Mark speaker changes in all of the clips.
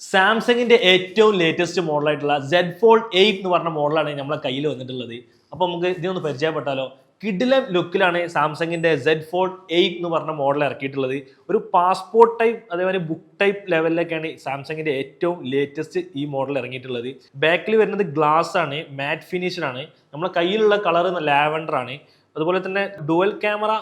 Speaker 1: സാംസങ്ങിന്റെ ഏറ്റവും latest മോഡലായിട്ടുള്ള Z fold 8 എന്ന് പറഞ്ഞ മോഡലാണ് നമ്മളെ കയ്യിൽ വന്നിട്ടുള്ളത്. അപ്പോൾ നമുക്ക് ഇതിനൊന്ന് പരിചയപ്പെട്ടാലോ. കിഡിലൻ ലുക്കിലാണ് സാംസങ്ങിന്റെ സെഡ് ഫോൾഡ് 8 എന്ന് പറഞ്ഞ മോഡൽ ഇറക്കിയിട്ടുള്ളത്. ഒരു പാസ്പോർട്ട് ടൈപ്പ് അതേപോലെ ബുക്ക് ടൈപ്പ് ലെവലിലേക്കാണ് സാംസങ്ങിന്റെ ഏറ്റവും ലേറ്റസ്റ്റ് ഈ മോഡൽ ഇറങ്ങിയിട്ടുള്ളത്. ബാക്കിൽ വരുന്നത് ഗ്ലാസ് ആണ്, മാറ്റ് ഫിനിഷിലാണ്. നമ്മളെ കയ്യിലുള്ള കളർ ലാവൻഡർ ആണ്. അതുപോലെ തന്നെ ഡുവൽ ക്യാമറ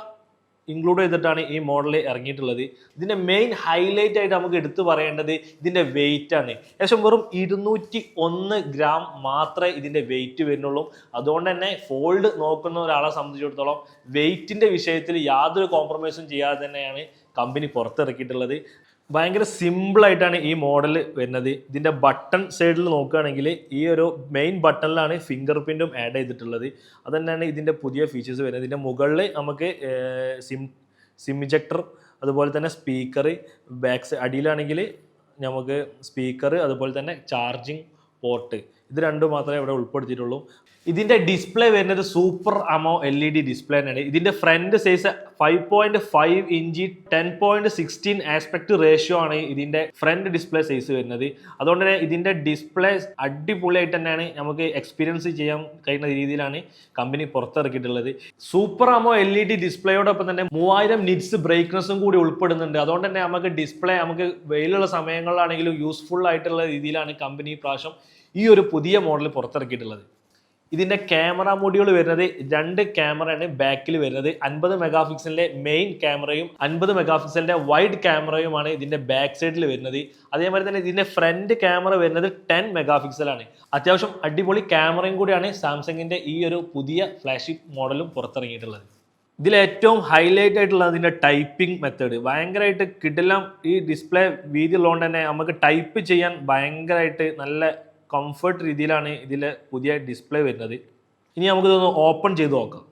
Speaker 1: ഇൻക്ലൂഡ് ചെയ്തിട്ടാണ് ഈ മോഡൽ ഇറങ്ങിയിട്ടുള്ളത്. ഇതിന്റെ മെയിൻ ഹൈലൈറ്റ് ആയിട്ട് നമുക്ക് എടുത്തു പറയേണ്ടത് ഇതിന്റെ വെയിറ്റ് ആണ്. ഏകദേശം വെറും 201 ഗ്രാം മാത്രമേ ഇതിന്റെ വെയിറ്റ് വരുന്നുള്ളൂ. അതുകൊണ്ട് തന്നെ ഫോൾഡ് നോക്കുന്ന ഒരാളെ സംബന്ധിച്ചിടത്തോളം വെയിറ്റിന്റെ വിഷയത്തിൽ യാതൊരു കോംപ്രമൈസും ചെയ്യാതെ തന്നെയാണ് കമ്പനി പുറത്തിറക്കിയിട്ടുള്ളത്. ഭയങ്കര സിമ്പിളായിട്ടാണ് ഈ മോഡൽ വരുന്നത്. ഇതിൻ്റെ ബട്ടൺ സൈഡിൽ നോക്കുകയാണെങ്കിൽ ഈ ഒരു മെയിൻ ബട്ടണിലാണ് ഫിംഗർ പ്രിൻറ്റും ആഡ് ചെയ്തിട്ടുള്ളത്. അത് തന്നെയാണ് ഇതിൻ്റെ പുതിയ ഫീച്ചേഴ്സ് വരുന്നത്. ഇതിൻ്റെ മുകളിൽ നമുക്ക് സിം ഇജക്ടർ, അതുപോലെ തന്നെ സ്പീക്കർ, അടിയിലാണെങ്കിൽ നമുക്ക് സ്പീക്കർ, അതുപോലെ തന്നെ ചാർജിങ് പോർട്ട്, ഇത് രണ്ടും മാത്രമേ ഇവിടെ ഉൾപ്പെടുത്തിയിട്ടുള്ളൂ. ഇതിന്റെ ഡിസ്പ്ലേ വരുന്നത് സൂപ്പർ അമോ LED ഡിസ്പ്ലേ ആണ്. ഇതിന്റെ front size 5.5 inch 10.16 aspect ratio ആണ് ഇതിന്റെ ഫ്രണ്ട് ഡിസ്പ്ലേ സൈസ് വരുന്നത്. അതുകൊണ്ട് തന്നെ ഇതിന്റെ ഡിസ്പ്ലേ അടിപൊളിയായിട്ട് തന്നെയാണ് നമുക്ക് എക്സ്പീരിയൻസ് ചെയ്യാൻ കഴിയുന്ന രീതിയിലാണ് കമ്പനി പുറത്തിറക്കിയിട്ടുള്ളത്. സൂപ്പർ അമോ LED ഡിസ്പ്ലേയോടൊപ്പം തന്നെ 3000 നിറ്റ്സ് ബ്രൈറ്റ്നസും കൂടി ഉൾപ്പെടുന്നുണ്ട്. അതുകൊണ്ട് തന്നെ നമുക്ക് ഡിസ്പ്ലേ നമുക്ക് വെയിലുള്ള സമയങ്ങളിലാണെങ്കിലും യൂസ്ഫുൾ ആയിട്ടുള്ള രീതിയിലാണ് കമ്പനി ഈ പ്രാവശ്യം ഈ ഒരു പുതിയ മോഡൽ പുറത്തിറക്കിയിട്ടുള്ളത്. ഇതിന്റെ ക്യാമറ മൊഡ്യൂൾ വരുന്നത് 2 ക്യാമറയാണ് ബാക്കിൽ വരുന്നത്. 50 മെഗാ പിക്സലിന്റെ മെയിൻ ക്യാമറയും 50 മെഗാ പിക്സലിന്റെ വൈഡ് ക്യാമറയുമാണ് ഇതിന്റെ ബാക്ക് സൈഡിൽ വരുന്നത്. അതേമാതിരി തന്നെ ഇതിന്റെ ഫ്രണ്ട് ക്യാമറ വരുന്നത് 10 മെഗാ പിക്സലാണ്. അത്യാവശ്യം അടിപൊളി ക്യാമറയും കൂടിയാണ് സാംസങ്ങിന്റെ ഈ ഒരു പുതിയ ഫ്ലാഗ്ഷിപ്പ് മോഡലും പുറത്തിറങ്ങിയിട്ടുള്ളത്. ഇതിൽ ഏറ്റവും ഹൈലൈറ്റ് ആയിട്ടുള്ളത് അതിൻ്റെ ടൈപ്പിംഗ് മെത്തേഡ്. ഭയങ്കരമായിട്ട് കിടിലം. ഈ ഡിസ്പ്ലേ വീതി ഉള്ളതുകൊണ്ട് തന്നെ നമുക്ക് ടൈപ്പ് ചെയ്യാൻ ഭയങ്കരമായിട്ട് നല്ല കംഫർട്ട് രീതിയിലാണ് ഇതിലെ പുതിയ ഡിസ്പ്ലേ വരുന്നത്. ഇനി നമുക്കിതൊന്ന് ഓപ്പൺ ചെയ്ത് നോക്കാം.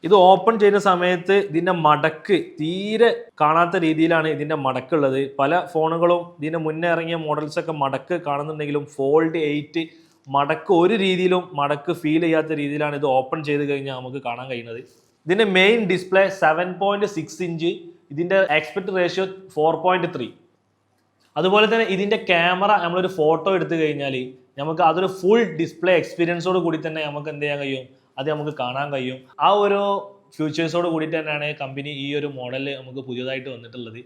Speaker 1: ഇത് ഓപ്പൺ ചെയ്യുന്ന സമയത്ത് ഇതിൻ്റെ മടക്ക് തീരെ കാണാത്ത രീതിയിലാണ് ഇതിൻ്റെ മടക്കുള്ളത്. പല ഫോണുകളും ഇതിന് മുന്നേ ഇറങ്ങിയ മോഡൽസൊക്കെ മടക്ക് കാണുന്നുണ്ടെങ്കിലും ഫോൾഡ് 8 മടക്ക് ഒരു രീതിയിലും മടക്ക് ഫീൽ ചെയ്യാത്ത രീതിയിലാണ് ഇത് ഓപ്പൺ ചെയ്ത് കഴിഞ്ഞാൽ നമുക്ക് കാണാൻ കഴിയുന്നത്. ഇതിൻ്റെ മെയിൻ ഡിസ്പ്ലേ 7.6 ഇഞ്ച്, ഇതിൻ്റെ ആസ്പെക്ട് റേഷ്യോ 4.3. അതുപോലെ തന്നെ ഇതിൻ്റെ ക്യാമറ നമ്മളൊരു ഫോട്ടോ എടുത്തു കഴിഞ്ഞാൽ നമുക്ക് അതൊരു ഫുൾ ഡിസ്പ്ലേ എക്സ്പീരിയൻസോട് കൂടി തന്നെ നമുക്ക് എന്ത് ചെയ്യാൻ കഴിയും, അത് നമുക്ക് കാണാൻ കഴിയും. ആ ഒരു ഫ്യൂച്ചേഴ്സോട് കൂടിയിട്ട് തന്നെയാണ് കമ്പനി ഈ ഒരു മോഡൽ നമുക്ക് പുതിയതായിട്ട് വന്നിട്ടുള്ളത്.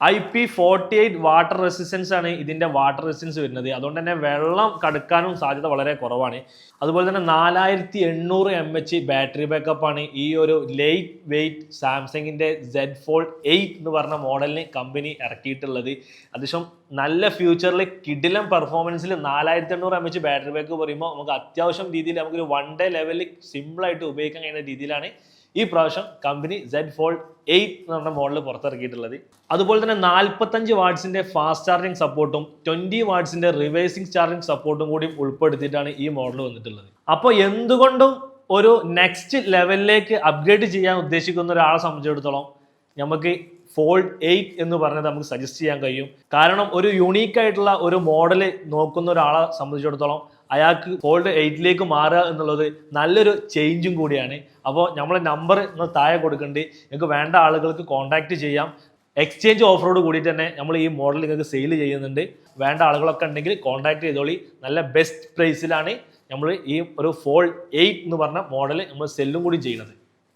Speaker 1: IP48 വാട്ടർ റെസിസ്റ്റൻസ് ആണ് ഇതിൻ്റെ വാട്ടർ റെസിസ്റ്റൻസ് വരുന്നത്. അതുകൊണ്ട് തന്നെ വെള്ളം കടക്കാനും സാധ്യത വളരെ കുറവാണ്. അതുപോലെ തന്നെ 4800 mAh ബാറ്ററി ബാക്കപ്പാണ് ഈ ഒരു ലൈറ്റ് വെയ്റ്റ് സാംസങ്ങിൻ്റെ സെഡ് ഫോൾഡ് 8 എന്ന് പറഞ്ഞ മോഡലിന് കമ്പനി ഇറക്കിയിട്ടുള്ളത്. അത്യാവശ്യം നല്ല ഫ്യൂച്ചറിൽ കിടിലം പെർഫോമൻസിൽ 4800 mAh ബാറ്ററി ബാക്കപ്പ് പറയുമ്പോൾ നമുക്ക് അത്യാവശ്യം രീതിയിൽ നമുക്കൊരു 1 ഡേ ലെവലിൽ സിമ്പിളായിട്ട് ഉപയോഗിക്കാൻ കഴിയുന്ന രീതിയിലാണ് ഈ പ്രാവശ്യം കമ്പനി സെഡ് ഫോൾഡ് 8 എന്ന് പറഞ്ഞ മോഡൽ പുറത്തിറക്കിയിട്ടുള്ളത്. അതുപോലെ തന്നെ 45 വാട്ട്സിന്റെ ഫാസ്റ്റ് ചാർജിങ് സപ്പോർട്ടും 20 വാട്ട്സിന്റെ റിവേഴ്സിംഗ് ചാർജിങ് സപ്പോർട്ടും കൂടി ഉൾപ്പെടുത്തിയിട്ടാണ് ഈ മോഡൽ വന്നിട്ടുള്ളത്. അപ്പോൾ എന്തുകൊണ്ടും ഒരു നെക്സ്റ്റ് ലെവലിലേക്ക് അപ്ഗ്രേഡ് ചെയ്യാൻ ഉദ്ദേശിക്കുന്ന ഒരാളെ സംബന്ധിച്ചിടത്തോളം നമുക്ക് ഫോൾഡ് 8 എന്ന് പറഞ്ഞത് നമുക്ക് സജസ്റ്റ് ചെയ്യാൻ കഴിയും. കാരണം ഒരു യുണീക്ക് ആയിട്ടുള്ള ഒരു മോഡൽ നോക്കുന്ന ഒരാളെ സംബന്ധിച്ചിടത്തോളം അയാൾക്ക് ഫോൾഡ് 8ലേക്ക് മാറുക എന്നുള്ളത് നല്ലൊരു ചേഞ്ചും കൂടിയാണ്. അപ്പോൾ നമ്മളെ നമ്പർ നിങ്ങൾ താഴെ കൊടുക്കുന്നുണ്ട്. നിങ്ങൾക്ക് വേണ്ട ആളുകൾക്ക് കോൺടാക്ട് ചെയ്യാം. എക്സ്ചേഞ്ച് ഓഫറോട് കൂടിയിട്ട് തന്നെ നമ്മൾ ഈ മോഡൽ നിങ്ങൾക്ക് സെയിൽ ചെയ്യുന്നുണ്ട്. വേണ്ട ആളുകളൊക്കെ ഉണ്ടെങ്കിൽ കോൺടാക്ട് ചെയ്തോളി. നല്ല ബെസ്റ്റ് പ്രൈസിലാണ് നമ്മൾ ഈ ഒരു ഫോൾഡ് 8 എന്ന് പറഞ്ഞ മോഡൽ നമ്മൾ സെല്ലും കൂടി ചെയ്യുന്നത്.